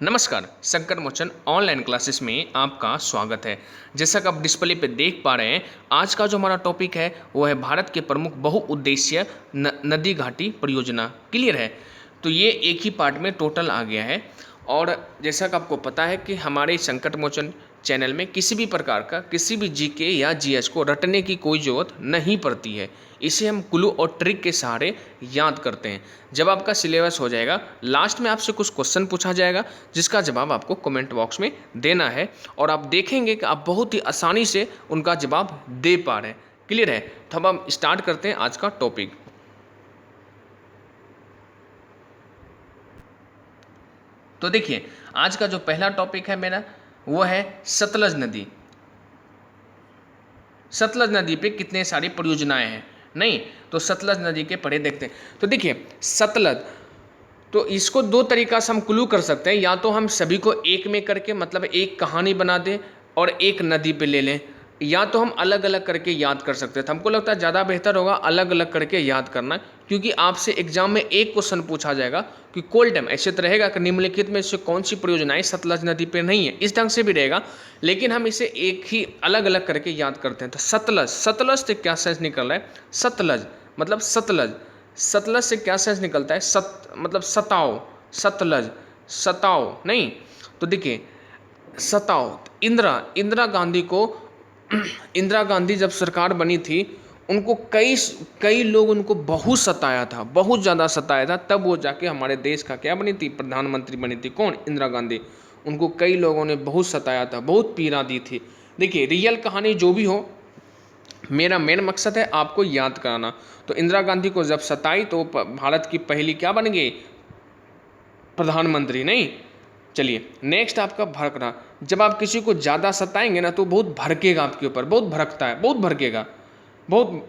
नमस्कार। संकट मोचन online classes में आपका स्वागत है। जैसा कि आप डिस्प्ले पे देख पा रहे हैं, आज का जो हमारा टॉपिक है वो है भारत के प्रमुख बहुउद्देशीय नदी घाटी परियोजना। क्लियर है? तो ये एक ही पार्ट में टोटल आ गया है। और जैसा कि आपको पता है कि हमारे संकट मोचन चैनल में किसी भी प्रकार का किसी भी जीके या जीएस को रटने की कोई ज़रूरत नहीं पड़ती है। इसे हम क्लू और ट्रिक के सहारे याद करते हैं। जब आपका सिलेबस हो जाएगा, लास्ट में आपसे कुछ क्वेश्चन पूछा जाएगा जिसका जवाब आपको कमेंट बॉक्स में देना है और आप देखेंगे कि आप बहुत ही आसानी से उनका जवाब दे पा रहे हैं। क्लियर है? तो अब हम स्टार्ट करते हैं आज का टॉपिक। तो देखिए, आज का जो पहला टॉपिक है मेरा वो है सतलज नदी। सतलज नदी पे कितने सारी परियोजनाएं हैं। नहीं तो सतलज नदी के पढ़े देखते हैं। तो देखिए सतलज, तो इसको दो तरीका से हम क्लू कर सकते हैं। या तो हम सभी को एक में करके मतलब एक कहानी बना दें और एक नदी पे ले लें, या तो हम अलग अलग करके याद कर सकते हैं। तो हमको लगता है ज़्यादा बेहतर होगा अलग अलग करके याद करना, क्योंकि आपसे एग्जाम में एक क्वेश्चन पूछा जाएगा कि कोल डैम ऐसे तो रहेगा कि निम्नलिखित में से कौन सी परियोजनाएं सतलज नदी पे नहीं है, इस ढंग से भी रहेगा। लेकिन हम इसे एक ही अलग अलग करके याद करते हैं। तो सतलज, सतलज से क्या सेंस निकल रहा है? सतलज मतलब सतलज। सतलज से क्या सेंस निकलता है? मतलब सताओ, सतलज, सताओ नहीं। तो देखिए सताओ, इंदिरा गांधी को इंदिरा गांधी जब सरकार बनी थी, उनको कई कई लोग उनको बहुत सताया था, बहुत ज़्यादा सताया था। तब वो जाके हमारे देश का क्या बनी थी? प्रधानमंत्री बनी थी। कौन? इंदिरा गांधी। उनको कई लोगों ने बहुत सताया था, बहुत पीड़ा दी थी। देखिए रियल कहानी जो भी हो, मेरा मेन मकसद है आपको याद कराना। तो इंदिरा गांधी को जब सताई तो भारत की पहली क्या बन गई? प्रधानमंत्री। नहीं, चलिए नेक्स्ट आपका भड़कना। जब आप किसी को ज़्यादा सताएंगे ना तो बहुत भड़केगा आपके ऊपर, बहुत भड़कता है, बहुत भड़केगा, बहुत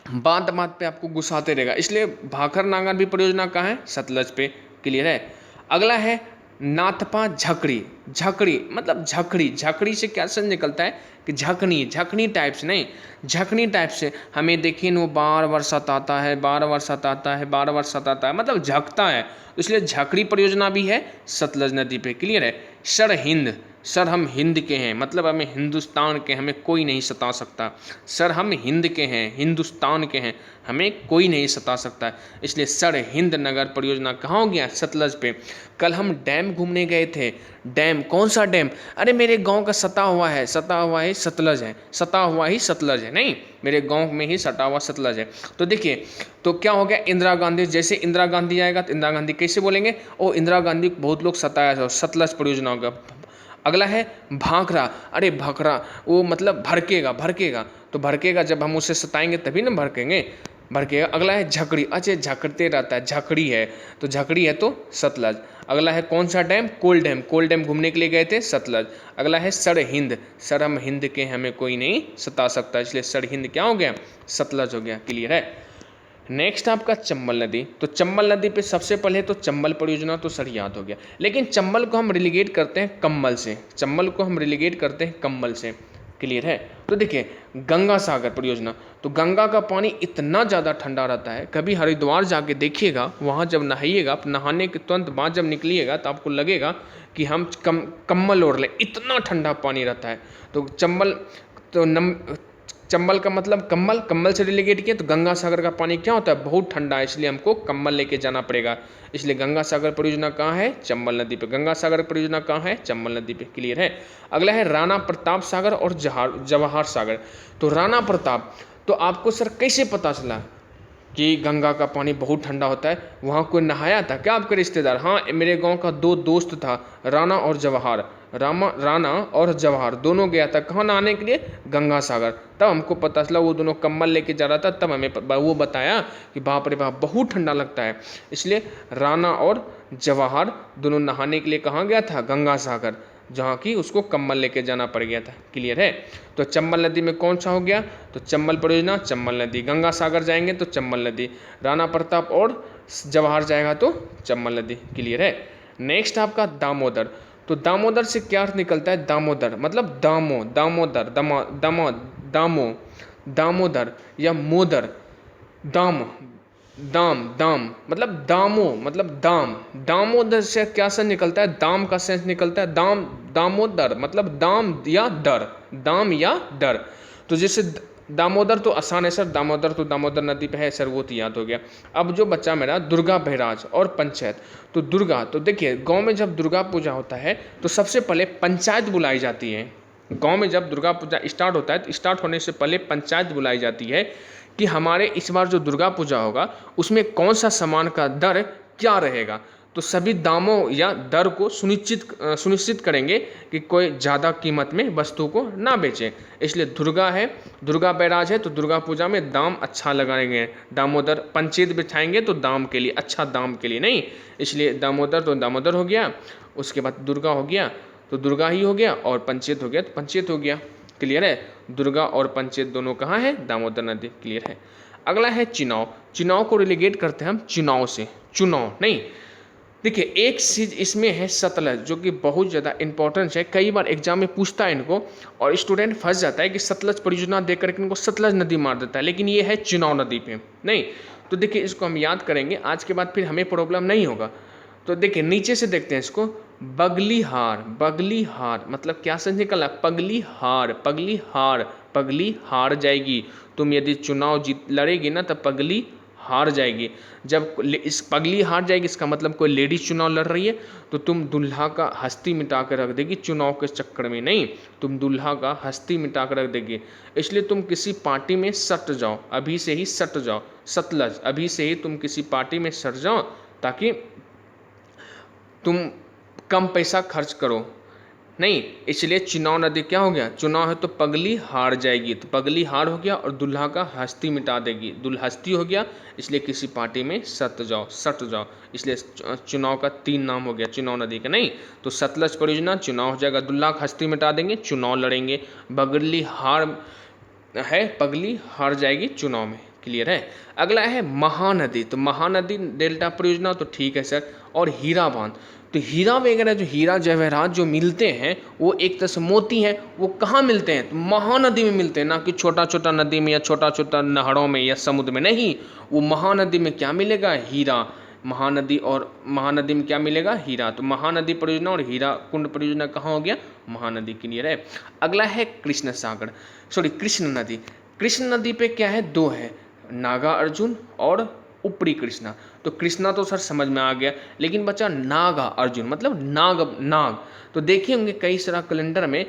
बात बात पे आपको गुस्साते रहेगा। इसलिए भाखर नांगल भी परियोजना कहाँ है? सतलज पे। क्लियर है? अगला है नाथपा झकड़ी। झकड़ी मतलब झकड़ी, झकड़ी से क्या सेंस निकलता है कि झकनी, झकनी टाइप से नहीं, झकनी टाइप से हमें देखिए वो बार बार सताता है, बार बार सताता है, बार बार सताता है, मतलब झकता है। तो इसलिए झकड़ी परियोजना भी है सतलज नदी पे। क्लियर है? सरहिंद, सर हम हिंद के हैं, मतलब हमें हिंदुस्तान के, हमें कोई नहीं सता सकता। सर हम हिंद के हैं, हिंदुस्तान के हैं, हमें कोई नहीं सता सकता। इसलिए सरहिंद नगर परियोजना कहाँ हो गया? सतलज पे। कल हम डैम घूमने गए थे। डैम, कौन सा डैम? अरे मेरे गांव का सता हुआ है, सता हुआ ही सतलज है, सता हुआ ही सतलज है। नहीं, मेरे गांव में ही सटा हुआ सतलज है। तो देखिए तो क्या हो गया? इंदिरा गांधी, जैसे इंदिरा गांधी आएगा तो इंदिरा गांधी कैसे बोलेंगे? ओ इंदिरा गांधी बहुत लोग सताया था, सतलज परियोजना होगा। अगला है भाखरा। अरे भाखरा वो मतलब भड़केगा, भड़केगा। तो भड़केगा जब हम उसे सताएंगे तभी ना भड़केंगे, भड़केगा। अगला है झकड़ी। अच्छा झकड़ते रहता है, झकड़ी है, तो झकड़ी है तो सतलज। अगला है कौन सा डैम? कोल डैम। कोल डैम घूमने के लिए गए थे, सतलज। अगला है सरहिंद। सर हम हिंद के, हमें कोई नहीं सता सकता, इसलिए सरहिंद क्या हो गया? सतलज हो गया। क्लियर है? नेक्स्ट आपका चंबल नदी। तो चंबल नदी पे सबसे पहले तो चंबल परियोजना तो सर याद हो गया, लेकिन चंबल को हम रिलीगेट करते हैं कम्बल से। चंबल को हम रिलीगेट करते हैं कम्बल से। क्लियर है? तो देखिए गंगा सागर परियोजना। तो गंगा का पानी इतना ज़्यादा ठंडा रहता है, कभी हरिद्वार जाके देखिएगा, वहाँ जब नहाइएगा, नहाने के तुरंत बाद जब निकलिएगा तो आपको लगेगा कि हम कम्बल ओढ़ लें, इतना ठंडा पानी रहता है। तो चंबल, तो चंबल का मतलब कम्बल, कम्बल से रिलेटेड किया। तो गंगा सागर का पानी क्या होता है? बहुत ठंडा है, इसलिए हमको कम्बल लेके जाना पड़ेगा। इसलिए गंगा सागर परियोजना कहाँ है? चंबल नदी पे। गंगा सागर परियोजना कहाँ है? चंबल नदी पे। क्लियर है? अगला है राणा प्रताप सागर और जवाहर सागर। तो राणा प्रताप, तो आपको सर कैसे पता चला कि गंगा का पानी बहुत ठंडा होता है? वहाँ कोई नहाया था क्या आपके रिश्तेदार? हाँ, मेरे गांव का दो दोस्त था, राणा और जवाहर। राणा और जवाहर दोनों गया था कहाँ नहाने के लिए? गंगा सागर। तब हमको पता चला, वो दोनों कम्बल लेके जा रहा था, तब हमें वो बताया कि बाप रे बाप बहुत ठंडा लगता है। इसलिए राणा और जवाहर दोनों नहाने के लिए कहाँ गया था? गंगा सागर, जहाँ की उसको कम्बल लेके जाना पड़ गया था। क्लियर है? तो चंबल नदी में कौन सा हो गया? तो चंबल परियोजना चंबल नदी। गंगा सागर जाएंगे तो चंबल नदी, राणा प्रताप और जवाहर जाएगा तो चंबल नदी। क्लियर है? नेक्स्ट आपका दामोदर। तो दामोदर से क्या अर्थ निकलता है? दामोदर मतलब दामो, दामोदर, दमा, दमा, दामो, दामोदर या मोदर, दाम, दाम, दाम मतलब दामो मतलब दाम, दामोदर से क्या सेंस निकलता है, दाम का सेंस निकलता है, दाम, दामोदर मतलब दाम या दर, दाम या दर। तो जैसे दामोदर तो आसान है सर, दामोदर तो दामोदर नदी पे है सर, वो तो याद हो गया। अब जो बच्चा मेरा दुर्गा बहराज और पंचायत, तो दुर्गा, तो देखिए गांव में जब दुर्गा पूजा होता है तो सबसे पहले पंचायत बुलाई जाती है। गांव में जब दुर्गा पूजा स्टार्ट होता है तो स्टार्ट होने से पहले पंचायत बुलाई जाती है कि हमारे इस बार जो दुर्गा पूजा होगा उसमें कौन सा सामान का दर क्या रहेगा। तो सभी दामों या दर को सुनिश्चित करेंगे कि कोई ज़्यादा कीमत में वस्तु को ना बेचे। इसलिए दुर्गा है, दुर्गा बैराज है, तो दुर्गा पूजा में दाम अच्छा लगाएंगे। दामोदर पंचायत बिठाएंगे तो दाम के लिए, अच्छा दाम के लिए नहीं, इसलिए दामोदर तो दामोदर हो गया, उसके बाद दुर्गा हो गया तो दुर्गा ही हो गया, और पंचायत हो गया तो पंचायत हो गया। क्लियर है, दुर्गा और पंचायत दोनों कहाँ है, दामोदर नदी। क्लियर है। अगला है चुनाव, चुनाव को रिलेगेट करते हैं हम चुनाव से, चुनाव नहीं। देखिए एक चीज़ इसमें है सतलज, जो कि बहुत ज़्यादा इंपॉर्टेंस है, कई बार एग्जाम में पूछता है इनको, और स्टूडेंट फंस जाता है कि सतलज परियोजना देख करके इनको सतलज नदी मार देता है, लेकिन ये है चुनाव नदी पे नहीं। तो देखिए इसको हम याद करेंगे, आज के बाद फिर हमें प्रॉब्लम नहीं होगा। तो देखिए नीचे से देखते हैं इसको, बगली हार, बगली हार मतलब क्या सेंस निकला, पगली हार, पगली हार, पगली हार जाएगी। तुम यदि चुनाव जीत लड़ेगी ना तब पगली हार जाएगी। जब इस पगली हार जाएगी इसका मतलब कोई लेडीज चुनाव लड़ रही है तो तुम दुल्हा का हस्ती मिटा कर रख देगी, चुनाव के चक्कर में नहीं, तुम दुल्हा का हस्ती मिटा कर रख देगी। इसलिए तुम किसी पार्टी में सट जाओ, अभी से ही सट जाओ, सतलज अभी से ही तुम किसी पार्टी में सट जाओ, ताकि तुम कम पैसा खर्च करो नहीं। इसलिए चुनाव नदी क्या हो गया, चुनाव है तो पगली हार जाएगी, तो पगली हार हो गया, और दुल्हा का हस्ती मिटा देगी, दुल्हस्ती हो गया, इसलिए किसी पार्टी में सट जाओ, सट जाओ। इसलिए चुनाव का 3 नाम हो गया चुनाव नदी का नहीं। तो सतलज परियोजना चुनाव हो जाएगा, दुल्हा का हस्ती मिटा देंगे, चुनाव लड़ेंगे। बगली हार है, पगली हार जाएगी चुनाव में। क्लियर है। अगला है महानदी, तो महानदी डेल्टा परियोजना तो ठीक है सर। और हीरा बांध, तो हीरा वगैरह जो हीरा जवाहरात जो मिलते हैं वो एक तरह से मोती हैं, वो कहाँ मिलते हैं, तो महानदी में मिलते हैं, ना कि छोटा छोटा नदी में या छोटा छोटा नहरों में या समुद्र में नहीं। वो महानदी में क्या मिलेगा, हीरा। महानदी, और महानदी में क्या मिलेगा, हीरा। तो महानदी परियोजना और हीरा कुंड परियोजना कहाँ हो गया, महानदी। क्लियर है। अगला है कृष्ण सागर, सॉरी कृष्ण नदी। कृष्ण नदी पे क्या है, 2 है, नागा अर्जुन और ऊपरी कृष्णा। तो कृष्णा तो सर समझ में आ गया, लेकिन बचा नागा अर्जुन मतलब नाग, नाग। तो देखे होंगे कई सारा कैलेंडर में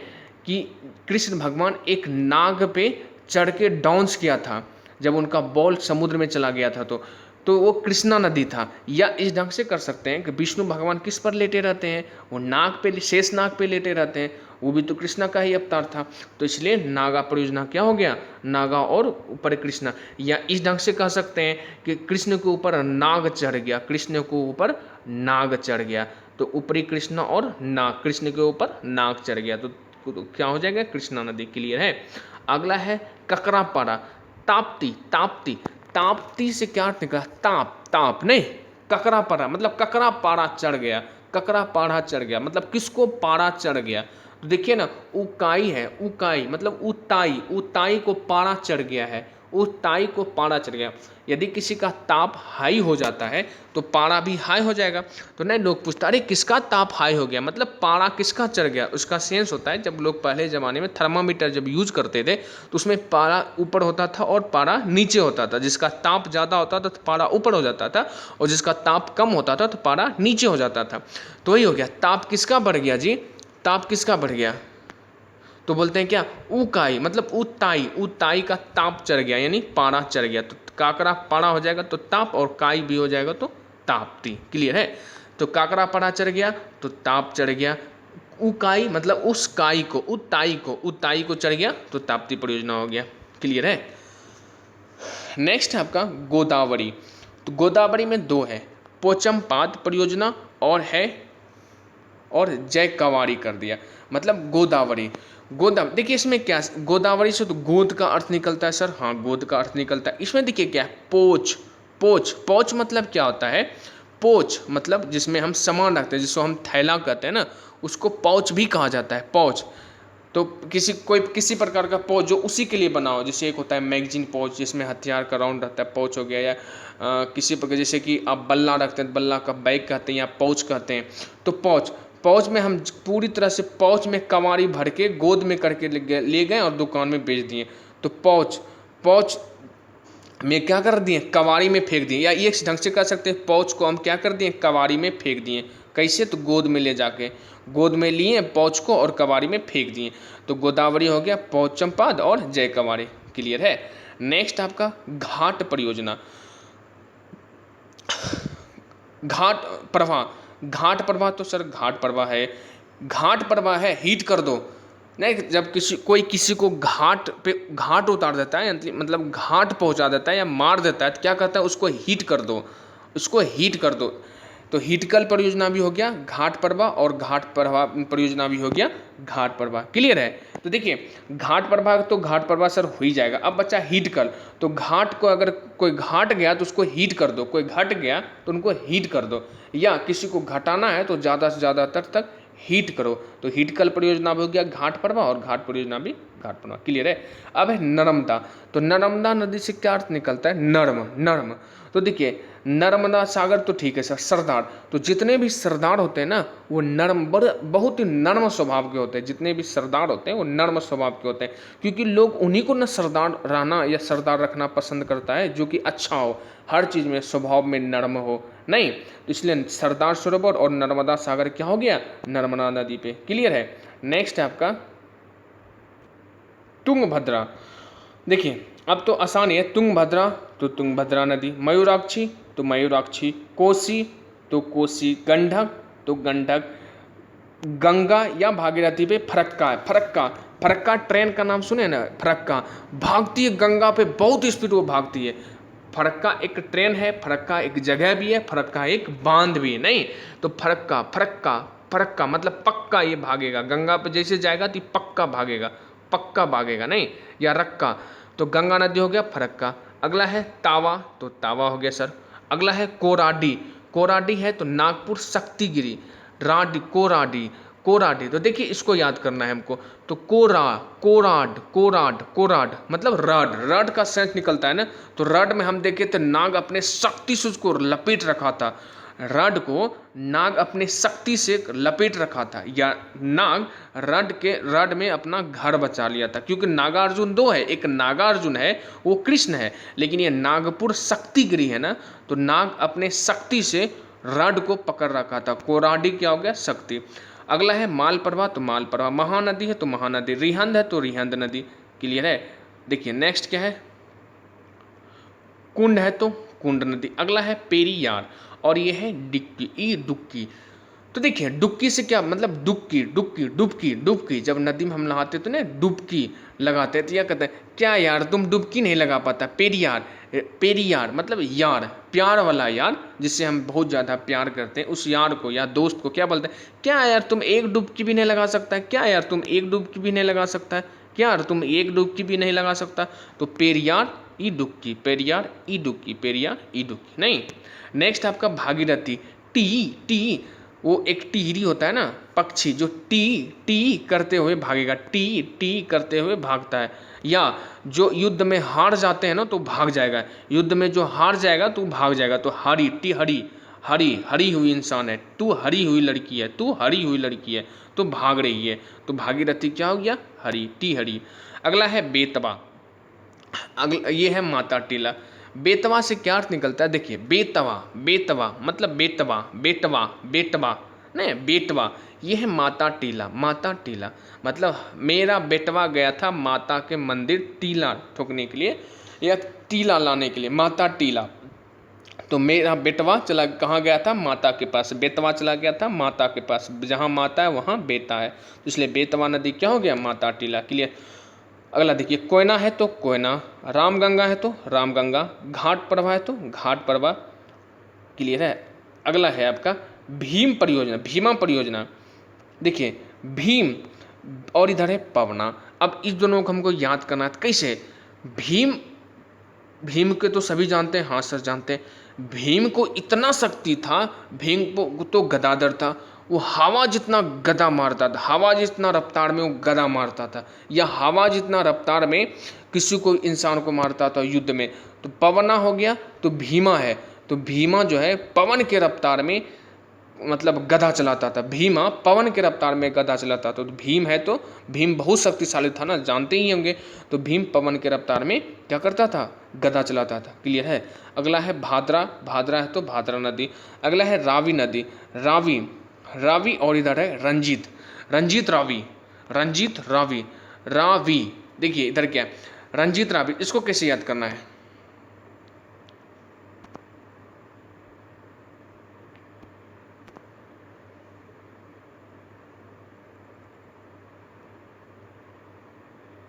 कि कृष्ण भगवान एक नाग पे चढ़ के डांस किया था जब उनका बॉल समुद्र में चला गया था। तो वो कृष्णा नदी था। या इस ढंग से कर सकते हैं कि विष्णु भगवान किस पर लेटे रहते हैं, वो नाग पे, शेष नाग पे लेटे रहते हैं, वो भी तो कृष्णा का ही अवतार था। तो इसलिए नागा परियोजना क्या हो गया, नागा और ऊपर कृष्णा। या इस ढंग से कह सकते हैं कि कृष्ण के ऊपर नाग चढ़ गया, कृष्ण के ऊपर नाग चढ़ गया, तो ऊपरी कृष्णा और नाग, कृष्ण के ऊपर नाग चढ़ गया, तो क्या हो जाएगा, कृष्णा नदी। क्लियर है। अगला है ककरापाड़ा, ताप्ती, ताप्ती, ताप्ती से क्या अर्थ निकला, ताप, ताप नहीं, ककरा पारा मतलब ककरा पारा चढ़ गया, ककरा पारा चढ़ गया मतलब किसको पारा चढ़ गया। तो देखिए ना, उकाई है, उकाई मतलब उताई, उताई को पारा चढ़ गया है, उताई को पारा चढ़ गया। यदि किसी का ताप हाई हो जाता है तो पारा भी हाई हो जाएगा। तो नहीं, लोग पूछता अरे किसका ताप हाई हो गया, मतलब पारा किसका चढ़ गया। उसका सेंस होता है, जब लोग पहले ज़माने में थर्मामीटर जब यूज करते थे तो उसमें पारा ऊपर होता था और पारा नीचे होता था। जिसका ताप ज़्यादा होता था तो पारा ऊपर हो जाता था, और जिसका ताप कम होता था तो पारा नीचे हो जाता था। तो वही हो गया, ताप किसका बढ़ गया जी, ताप किसका बढ़ गया, तो बोलते हैं क्या, उकाई मतलब उताई, उताई का ताप चढ़ गया यानी पारा चढ़ गया। तो काकरा पारा हो जाएगा तो ताप, और काई भी हो जाएगा तो ताप्ती। क्लियर है। तो काकरा पारा चढ़ गया तो ताप चढ़ गया, उकाई मतलब उस काई को, उताई को, उताई को चढ़ गया तो ताप्ती परियोजना हो गया। क्लियर है। नेक्स्ट है आपका गोदावरी, तो गोदावरी में 2 है, पोचमपाद परियोजना और है, और जय कवारी कर दिया मतलब गोदावरी। देखिए इसमें क्या, गोदावरी से तो गोद का अर्थ निकलता है सर, हाँ गोद का अर्थ निकलता है। इसमें देखिए क्या है, पोच, पोच, पोच मतलब क्या होता है, पोच मतलब जिसमें हम सामान रखते हैं, जिसको हम थैला कहते हैं ना, उसको पौच भी कहा जाता है, पौच। तो किसी प्रकार का पाउच जो उसी के लिए बना हो, जैसे एक होता है मैगजीन पाउच जिसमें हथियार का राउंड रहता है, पाउच हो गया, या किसी प्रकार जैसे कि आप बल्ला रखते हैं, बल्ला का बैग कहते हैं या पाउच कहते हैं। तो पाउच में हम पूरी तरह से पाउच में कमारी भर के गोद में करके ले गए और दुकान में बेच दिए। तो पाउच में क्या कर दिए, कवारी में फेंक दिए, या एक ढंग से कह सकते हैं पाउच को हम क्या कर दिए, कवारी में फेंक दिए। कैसे, तो गोद में ले जाके गोद में लिए पाउच को और कवारी में फेंक दिए। तो गोदावरी हो गया, पाउच चंपाद और जय कवारी। क्लियर है। नेक्स्ट आपका घाट परियोजना। घाट प्रवाह तो सर घाट प्रवाह है हीट कर दो। नहीं, जब कोई किसी को घाट उतार देता है, मतलब घाट पहुंचा देता है या मार देता है, तो क्या कहता है, उसको हीट कर दो। तो हीटकल परियोजना भी हो गया घाट प्रवाह, और घाट प्रवाह परियोजना भी हो गया घाट प्रवाह। क्लियर है। तो देखिए घाट प्रवाह सर हो ही जाएगा। अब बच्चा हीटकल, तो घाट को अगर कोई घाट गया तो उसको हीट कर दो, कोई घट गया तो उनको हीट कर दो, या किसी को घटाना है तो ज़्यादा से ज़्यादा तक हीट करो। तो हीटकल परियोजना भी हो गया घाट प्रवाह, और घाट परियोजना भी घाट प्रवाह। क्लियर है। अब है नर्मदा। तो नर्मदा नदी से क्या अर्थ निकलता है, नर्म। तो देखिए नर्मदा सागर तो ठीक है सर, सरदार, तो जितने भी सरदार होते हैं ना वो बहुत ही नर्म स्वभाव के होते हैं। जितने भी सरदार होते हैं वो नर्म स्वभाव के होते हैं, क्योंकि लोग उन्हीं को न सरदार रहना या सरदार रखना पसंद करता है जो कि अच्छा हो, हर चीज़ में स्वभाव में नर्म हो। नहीं, तो इसलिए सरदार सरोवर और नर्मदा सागर क्या हो गया, नर्मदा नदी पे। क्लियर है। नेक्स्ट है आपका तुंगभद्रा। देखिए अब तो आसान है, तुंगभद्रा तो तुंगभद्रा नदी, मयूराक्षी तो मयूराक्षी, कोसी तो कोसी, गंडक तो गंडक, गंगा या भागीरथी पे फरक्का ट्रेन का नाम सुने ना, फरक्का भागती है गंगा पे, बहुत स्पीड वो भागती है। फरक्का एक ट्रेन है, फरक्का एक जगह भी है, फरक्का एक बांध भी है। नहीं, तो फरक्का मतलब पक्का ये भागेगा, गंगा पे जैसे जाएगा तो पक्का भागेगा। नहीं, या रक्का, तो गंगा नदी हो गया फरक्का। अगला है तावा, तो तावा हो गया सर। अगला है कोराडी है तो नागपुर शक्तिगिरी, कोराडी, तो देखिए इसको याद करना है हमको। तो कोराड मतलब रड का सेंस निकलता है ना। तो रड में हम देखे तो नाग अपने शक्ति से उसको लपेट रखा था, रड को नाग अपने शक्ति से लपेट रखा था, या नाग रड में अपना घर बचा लिया था। क्योंकि नागार्जुन दो है, एक नागार्जुन है वो कृष्ण है, लेकिन ये नागपुर शक्तिगिरी है ना, तो नाग अपने शक्ति से रड को पकड़ रखा था। कोराडी क्या हो गया, शक्ति। अगला है मालप्रभा, तो मालप्रभा, महानदी है तो महानदी, रिहंद है तो रिहंद नदी। क्लियर है। देखिए नेक्स्ट क्या है, कुंड है तो कुंड नदी। अगला है पेरियार, और ये है डुक्की। तो देखिए डुक्की से क्या मतलब, डुबकी, जब नदी में हम नहाते तो ना डुबकी लगाते थे, या कहते हैं क्या यार तुम डुबकी नहीं लगा पाता। पेरियार मतलब यार, प्यार वाला यार, जिससे हम बहुत ज़्यादा प्यार करते हैं, उस यार को या दोस्त को क्या बोलते हैं, क्या यार तुम एक डुबकी भी नहीं लगा सकता है, क्या यार तुम एक डुबकी भी नहीं लगा सकता है, क्या यार तुम एक डुबकी भी नहीं लगा सकता। तो पेरियार ई डुबकी। नहीं, नेक्स्ट आपका भागीरथी, टी वो एक टिहरी होता है ना पक्षी, जो टी करते हुए भागेगा, टी करते हुए भागता है। या जो युद्ध में हार जाते हैं ना तो भाग जाएगा, युद्ध में जो हार जाएगा तो भाग जाएगा। तो हरी हुई इंसान है, तू हरी हुई लड़की है तो भाग रही है। तो भागीरथी क्या हो गया, हरी। अगला है बेतवा, ये है माता टीला। बेतवा से क्या अर्थ निकलता है, देखिए बेतवा मतलब बेटवा नहीं, बेटवा, ये है माता टीला मतलब मेरा बेटवा गया था माता के मंदिर टीला ठोकने के लिए या टीला लाने के लिए, माता टीला। तो मेरा बेटवा चला कहाँ गया था, माता के पास, बेतवा चला गया था माता के पास, जहाँ माता है वहाँ बेटा है, इसलिए बेतवा नदी क्या हो गया, माता टीला। क्लियर। अगला देखिए कोयना है तो कोयना, रामगंगा है तो रामगंगा, घाट प्रभा है तो घाट प्रभा। क्लियर है। अगला है आपका भीमा परियोजना। देखिए भीम और इधर है पवना। अब इस दोनों को हमको याद करना है कैसे। भीम के तो सभी जानते हैं, हाँ सर जानते हैं, भीम को इतना शक्ति था, भीम को तो गदाधर था, वो हवा जितना गदा मारता था, हवा जितना रफ्तार में वो गदा मारता था, या हवा जितना रफ्तार में किसी को इंसान को मारता था युद्ध में। तो पवना हो गया तो भीमा है, तो भीमा जो है पवन के रफ्तार में मतलब गदा चलाता था, भीमा पवन के रफ्तार में गदा चलाता था। तो भीम है तो भीम बहुत शक्तिशाली था ना, जानते ही होंगे। तो भीम पवन के रफ्तार में क्या करता था, गदा चलाता था। क्लियर है। अगला है भादरा, भादरा है तो भादरा नदी। अगला है रावी नदी, रावी, रावी और इधर है रंजीत, रंजीत रावी, रंजीत रावी, रावी। देखिए इधर क्या है, रंजीत रावी, इसको कैसे याद करना है।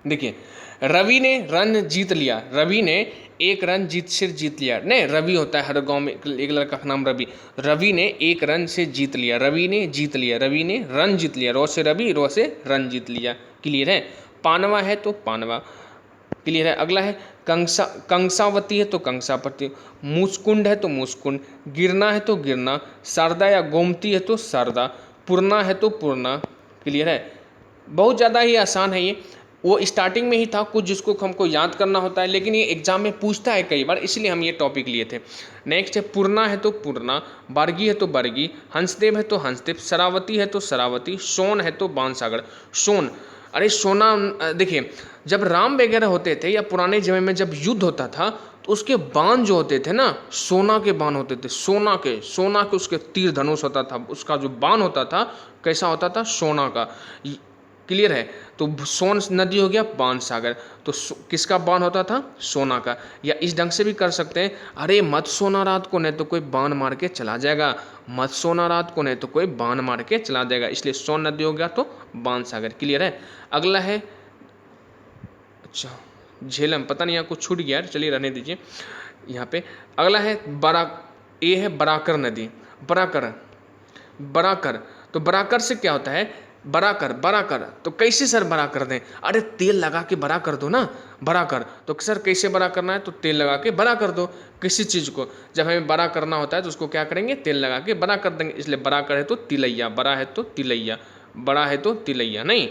देखिए रवि ने रन जीत लिया, रवि ने एक रन जीत लिया, नहीं रवि होता है हर गांव में एक लड़का का नाम रवि। रवि ने एक रन से जीत लिया, रवि ने जीत लिया, रवि ने रन जीत लिया, रो से रवि, रो से रन जीत लिया। क्लियर है। पानवा है तो पानवा। क्लियर है। अगला है कंसा, कंसावती है तो कंसापति, मुस्कुंड है तो मुस्कुंड, गिरना है तो गिरना, शारदा या गोमती है तो शारदा, पूर्णा है तो पूर्णा। क्लियर है। बहुत ज़्यादा ही आसान है ये, वो स्टार्टिंग में ही था कुछ जिसको हमको याद करना होता है, लेकिन ये एग्जाम में पूछता है कई बार, इसलिए हम ये टॉपिक लिए थे। नेक्स्ट है पूर्णा है तो पूर्णा, बार्गी है तो बर्गी, हंसदेव है तो हंसदेव, शरावती है तो शरावती, सोन है तो बाणसागर। सोन, अरे सोना, देखिए जब राम वगैरह होते थे या पुराने समय में जब युद्ध होता था तो उसके बाण जो होते थे ना, सोना के बाण होते थे, सोना के उसके तीर धनुष होता था, उसका जो बाण होता था कैसा होता था, सोना का। क्लियर है। तो सोन नदी हो गया बाणसागर, तो किसका बाण होता था, सोना का। या इस ढंग से भी कर सकते हैं, अरे मत सोना रात को नहीं तो कोई बाण मार के चला जाएगा, मत सोना रात को नहीं तो कोई बाण मार के चला जाएगा, इसलिए सोन नदी हो गया तो बाणसागर। क्लियर है। अगला है, अच्छा झेलम, पता नहीं यहाँ कुछ छूट गया, चलिए रहने दीजिए यहाँ पे। अगला है बरा, ये है बराकर नदी, बराकर, बराकर। तो बराकर से क्या होता है, बड़ा कर, बड़ा कर। तो कैसे सर बड़ा कर दें, अरे तेल लगा के बड़ा कर दो ना, बड़ा कर। तो सर कैसे बड़ा करना है, तो तेल लगा के बड़ा कर दो किसी चीज़ को। जब हमें बड़ा करना होता है तो उसको क्या करेंगे, तेल लगा के बड़ा कर देंगे, इसलिए बड़ा कर है तो तिलैया, बड़ा है तो तिलैया, बड़ा है तो तिलैया नहीं।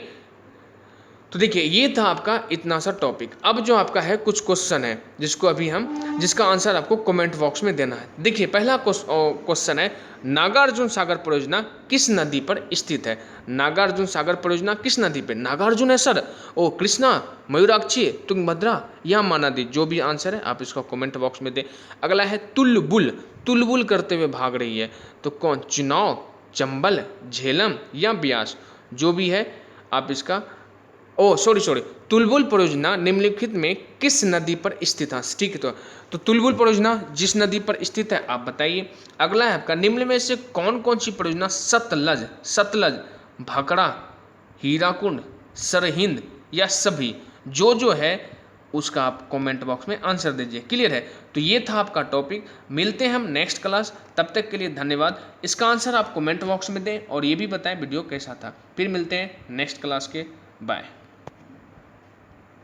तो देखिए ये था आपका इतना सा टॉपिक। अब जो आपका है कुछ क्वेश्चन है जिसको अभी हम, जिसका आंसर आपको कमेंट बॉक्स में देना है। देखिए पहला क्वेश्चन है, नागार्जुन सागर परियोजना किस नदी पर स्थित है। नागार्जुन सागर परियोजना किस नदी पे, नागार्जुन है सर, ओ कृष्णा, मयूराक्षी, तुंगभद्रा या महानदी। जो भी आंसर है आप इसको कमेंट बॉक्स में दें। अगला है तुलबुल, तुलबुल करते हुए भाग रही है, तो कौन, चुनाव, चंबल, झेलम या ब्यास। जो भी है आप इसका, ओ सॉरी, तुलबुल परियोजना निम्नलिखित में किस नदी पर स्थित है। ठीक है, तो तुलबुल परियोजना जिस नदी पर स्थित है आप बताइए। अगला है आपका, निम्न में से कौन कौन सी परियोजना सतलज, सतलज, भाखड़ा, हीराकुंड, सरहिंद या सभी। जो है उसका आप कमेंट बॉक्स में आंसर दीजिए। क्लियर है। तो ये था आपका टॉपिक, मिलते हैं हम नेक्स्ट क्लास, तब तक के लिए धन्यवाद। इसका आंसर आप कमेंट बॉक्स में दें और ये भी बताएं वीडियो कैसा था। फिर मिलते हैं नेक्स्ट क्लास के, बाय।